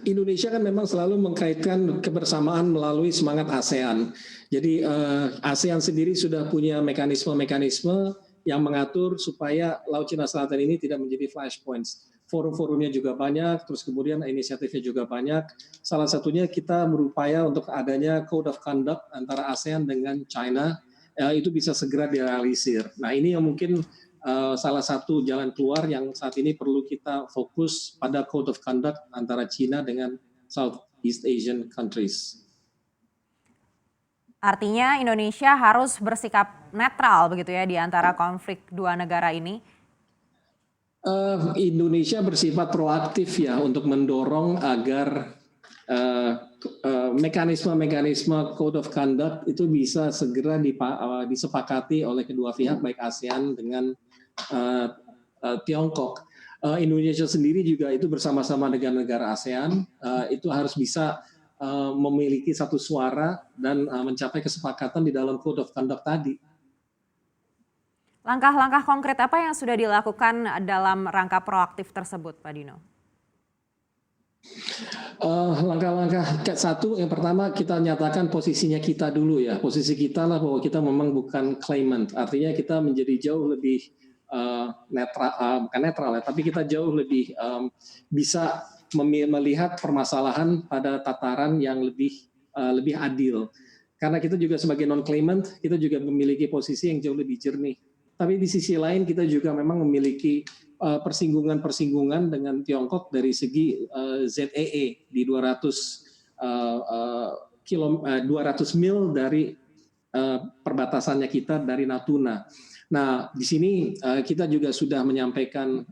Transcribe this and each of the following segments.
Indonesia kan memang selalu mengkaitkan kebersamaan melalui semangat ASEAN. Jadi ASEAN sendiri sudah punya mekanisme-mekanisme yang mengatur supaya Laut Cina Selatan ini tidak menjadi flashpoints. Forum-forumnya juga banyak, terus kemudian inisiatifnya juga banyak. Salah satunya kita berupaya untuk adanya Code of Conduct antara ASEAN dengan China, itu bisa segera direalisir. Nah ini yang mungkin salah satu jalan keluar yang saat ini perlu kita fokus pada Code of Conduct antara China dengan Southeast Asian countries. Artinya Indonesia harus bersikap netral begitu ya di antara konflik dua negara ini? Indonesia bersifat proaktif ya untuk mendorong agar mekanisme-mekanisme Code of Conduct itu bisa segera disepakati oleh kedua pihak baik ASEAN dengan Tiongkok. Indonesia sendiri juga itu bersama-sama dengan negara ASEAN itu harus bisa memiliki satu suara dan mencapai kesepakatan di dalam Code of Conduct tadi. Langkah-langkah konkret apa yang sudah dilakukan dalam rangka proaktif tersebut, Pak Dino? Langkah-langkah satu, yang pertama kita nyatakan posisinya kita dulu ya. Posisi kita lah bahwa kita memang bukan claimant. Artinya kita menjadi jauh lebih bukan netral ya, tapi kita jauh lebih bisa melihat permasalahan pada tataran yang lebih adil. Karena kita juga sebagai non-claimant, kita juga memiliki posisi yang jauh lebih jernih. Tapi di sisi lain kita juga memang memiliki persinggungan-persinggungan dengan Tiongkok dari segi ZEE di 200 mil dari perbatasannya kita dari Natuna. Nah, di sini kita juga sudah menyampaikan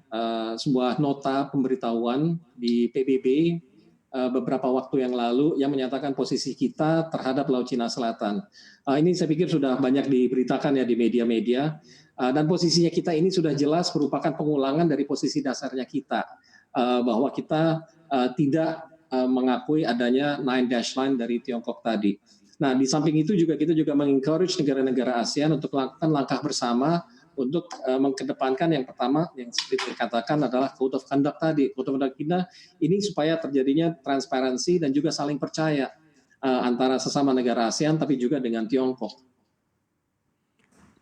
sebuah nota pemberitahuan di PBB beberapa waktu yang lalu yang menyatakan posisi kita terhadap Laut Cina Selatan. Ini saya pikir sudah banyak diberitakan ya di media-media. Dan posisinya kita ini sudah jelas merupakan pengulangan dari posisi dasarnya kita, bahwa kita tidak mengakui adanya Nine Dash Line dari Tiongkok tadi. Nah, di samping itu juga kita juga mengencourage negara-negara ASEAN untuk melakukan langkah bersama untuk mengedepankan yang pertama yang seperti dikatakan adalah Code of Conduct tadi. Code of Conduct kita ini supaya terjadinya transparansi dan juga saling percaya antara sesama negara ASEAN tapi juga dengan Tiongkok.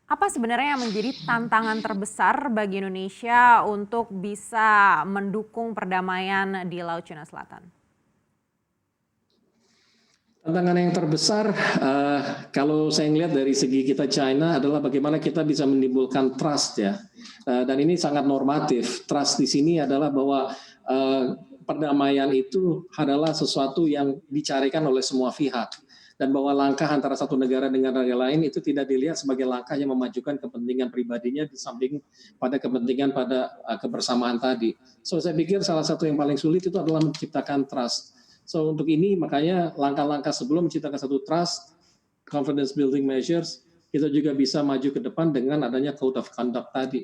Apa sebenarnya yang menjadi tantangan terbesar bagi Indonesia untuk bisa mendukung perdamaian di Laut Cina Selatan? Tantangan yang terbesar, kalau saya melihat dari segi kita China adalah bagaimana kita bisa menimbulkan trust ya. Dan ini sangat normatif. Trust di sini adalah bahwa perdamaian itu adalah sesuatu yang dicarikan oleh semua pihak. Dan bahwa langkah antara satu negara dengan negara lain itu tidak dilihat sebagai langkah yang memajukan kepentingan pribadinya di samping pada kepentingan pada kebersamaan tadi. So saya pikir salah satu yang paling sulit itu adalah menciptakan trust. So untuk ini makanya langkah-langkah sebelum menciptakan satu trust, confidence building measures, kita juga bisa maju ke depan dengan adanya Code of Conduct tadi.